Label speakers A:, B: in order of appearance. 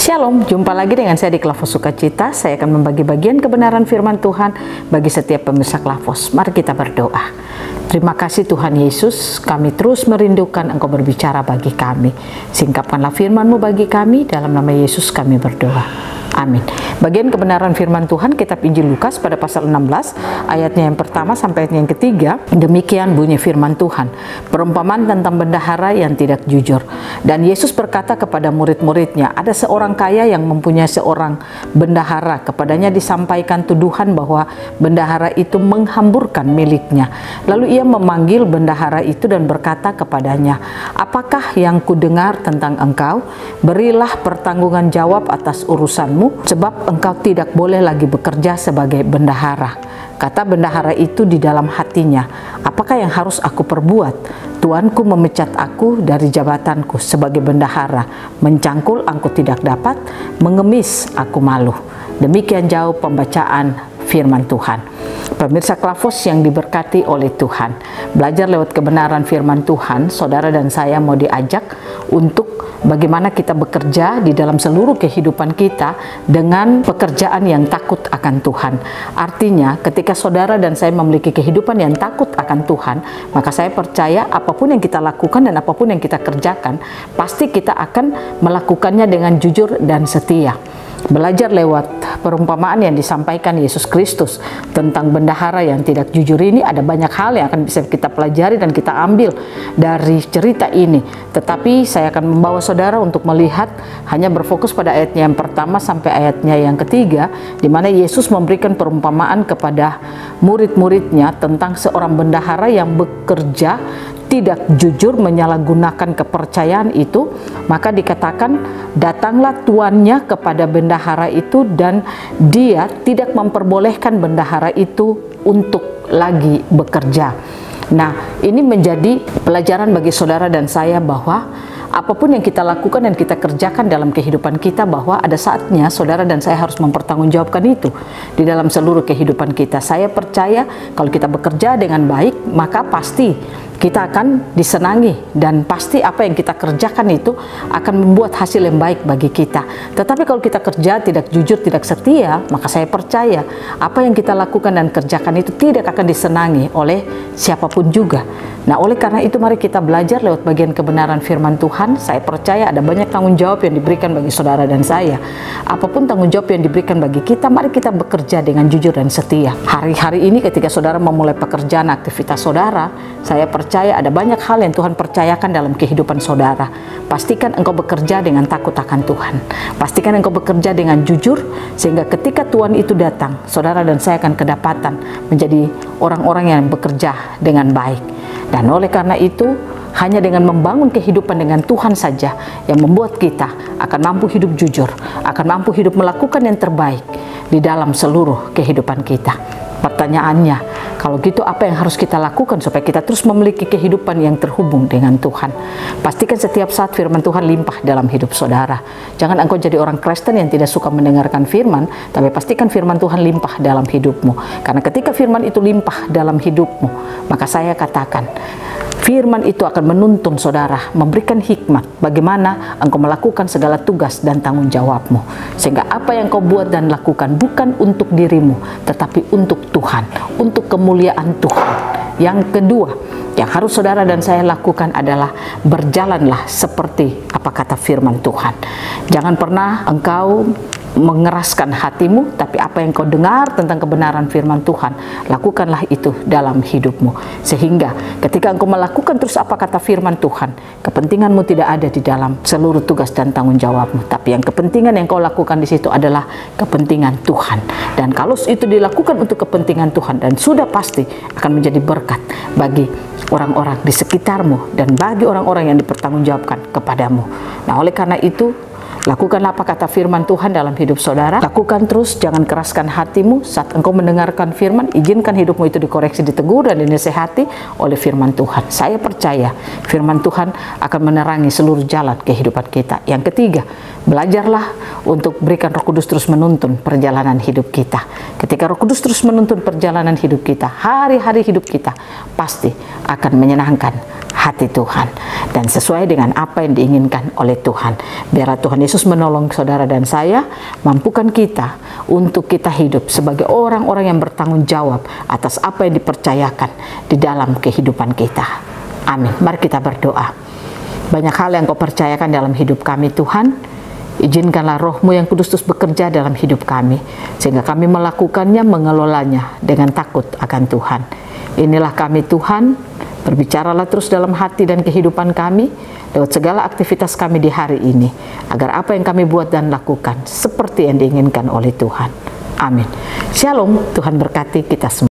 A: Shalom, jumpa lagi dengan saya di Klavos Sukacita. Saya akan membagi bagian kebenaran firman Tuhan bagi setiap pemirsa Klavos. Mari kita berdoa. Terima kasih Tuhan Yesus, kami terus merindukan Engkau berbicara bagi kami. Singkapkanlah firman-Mu bagi kami, dalam nama Yesus kami berdoa. Amin. Bagian kebenaran firman Tuhan kitab Injil Lukas pada pasal 16 ayatnya yang pertama sampai ayatnya yang ketiga. Demikian bunyi firman Tuhan, perumpamaan tentang bendahara yang tidak jujur. Dan Yesus berkata kepada murid-muridnya, ada seorang kaya yang mempunyai seorang bendahara. Kepadanya disampaikan tuduhan bahwa bendahara itu menghamburkan miliknya. Lalu ia memanggil bendahara itu dan berkata kepadanya, apakah yang kudengar tentang engkau? Berilah pertanggungan jawab atas urusanmu, sebab engkau tidak boleh lagi bekerja sebagai bendahara. Kata bendahara itu di dalam hatinya, apakah yang harus aku perbuat? Tuanku memecat aku dari jabatanku sebagai bendahara, mencangkul aku tidak dapat, mengemis aku malu. Demikian jauh pembacaan firman Tuhan. Pemirsa Klavos yang diberkati oleh Tuhan, belajar lewat kebenaran firman Tuhan, saudara dan saya mau diajak untuk bagaimana kita bekerja di dalam seluruh kehidupan kita dengan pekerjaan yang takut akan Tuhan. Artinya ketika saudara dan saya memiliki kehidupan yang takut akan Tuhan, maka saya percaya apapun yang kita lakukan dan apapun yang kita kerjakan, pasti kita akan melakukannya dengan jujur dan setia. Belajar lewat perumpamaan yang disampaikan Yesus Kristus tentang bendahara yang tidak jujur ini, ada banyak hal yang akan bisa kita pelajari dan kita ambil dari cerita ini. Tetapi saya akan membawa saudara untuk melihat, hanya berfokus pada ayatnya yang pertama sampai ayatnya yang ketiga, di mana Yesus memberikan perumpamaan kepada murid-muridnya tentang seorang bendahara yang bekerja tidak jujur, menyalahgunakan kepercayaan itu. Maka dikatakan, datanglah tuannya kepada bendahara itu dan dia tidak memperbolehkan bendahara itu untuk lagi bekerja. Nah, ini menjadi pelajaran bagi saudara dan saya bahwa apapun yang kita lakukan dan kita kerjakan dalam kehidupan kita, bahwa ada saatnya saudara dan saya harus mempertanggungjawabkan itu di dalam seluruh kehidupan kita. Saya percaya kalau kita bekerja dengan baik, maka pasti kita akan disenangi dan pasti apa yang kita kerjakan itu akan membuat hasil yang baik bagi kita. Tetapi kalau kita kerja tidak jujur, tidak setia, maka saya percaya apa yang kita lakukan dan kerjakan itu tidak akan disenangi oleh siapapun juga. Nah, oleh karena itu mari kita belajar lewat bagian kebenaran firman Tuhan. Saya percaya ada banyak tanggung jawab yang diberikan bagi saudara dan saya. Apapun tanggung jawab yang diberikan bagi kita, mari kita bekerja dengan jujur dan setia. Hari-hari ini ketika saudara memulai pekerjaan, aktivitas saudara, saya percaya ada banyak hal yang Tuhan percayakan dalam kehidupan saudara. Pastikan engkau bekerja dengan takut akan Tuhan. Pastikan engkau bekerja dengan jujur, sehingga ketika Tuhan itu datang, saudara dan saya akan kedapatan menjadi orang-orang yang bekerja dengan baik. Dan oleh karena itu, hanya dengan membangun kehidupan dengan Tuhan saja yang membuat kita akan mampu hidup jujur, akan mampu hidup melakukan yang terbaik di dalam seluruh kehidupan kita. Pertanyaannya, kalau gitu apa yang harus kita lakukan supaya kita terus memiliki kehidupan yang terhubung dengan Tuhan? Pastikan setiap saat firman Tuhan limpah dalam hidup saudara. Jangan engkau jadi orang Kristen yang tidak suka mendengarkan firman, tapi pastikan firman Tuhan limpah dalam hidupmu. Karena ketika firman itu limpah dalam hidupmu, maka saya katakan, firman itu akan menuntun saudara, memberikan hikmat bagaimana engkau melakukan segala tugas dan tanggung jawabmu. Sehingga apa yang kau buat dan lakukan bukan untuk dirimu, tetapi untuk Tuhan, untuk kemuliaan Tuhan. Yang kedua, yang harus saudara dan saya lakukan adalah berjalanlah seperti apa kata firman Tuhan. Jangan pernah engkau mengeraskan hatimu, tapi apa yang kau dengar tentang kebenaran firman Tuhan, lakukanlah itu dalam hidupmu. Sehingga ketika engkau melakukan terus apa kata firman Tuhan, kepentinganmu tidak ada di dalam seluruh tugas dan tanggung jawabmu, tapi yang kepentingan yang kau lakukan di situ adalah kepentingan Tuhan. Dan kalau itu dilakukan untuk kepentingan Tuhan, dan sudah pasti akan menjadi berkat bagi orang-orang di sekitarmu dan bagi orang-orang yang dipertanggungjawabkan kepadamu. Nah, oleh karena itu, lakukanlah apa kata firman Tuhan dalam hidup saudara. Lakukan terus, jangan keraskan hatimu saat engkau mendengarkan firman. Izinkan hidupmu itu dikoreksi, ditegur, dan dinasehati oleh firman Tuhan. Saya percaya firman Tuhan akan menerangi seluruh jalan kehidupan kita. Yang ketiga, Belajarlah untuk berikan Roh Kudus terus menuntun perjalanan hidup kita. Ketika Roh Kudus terus menuntun perjalanan hidup kita, hari-hari hidup kita pasti akan menyenangkan hati Tuhan dan sesuai dengan apa yang diinginkan oleh Tuhan. Biarlah Tuhan Yesus menolong saudara dan saya, mampukan kita untuk kita hidup sebagai orang-orang yang bertanggung jawab atas apa yang dipercayakan di dalam kehidupan kita. Amin. Mari kita berdoa. Banyak hal yang Kau percayakan dalam hidup kami Tuhan. Izinkanlah Roh-Mu yang kudus terus bekerja dalam hidup kami, sehingga kami melakukannya, mengelolanya dengan takut akan Tuhan. Inilah kami Tuhan, berbicaralah terus dalam hati dan kehidupan kami, lewat segala aktivitas kami di hari ini, agar apa yang kami buat dan lakukan, seperti yang diinginkan oleh Tuhan. Amin. Shalom, Tuhan berkati kita semua.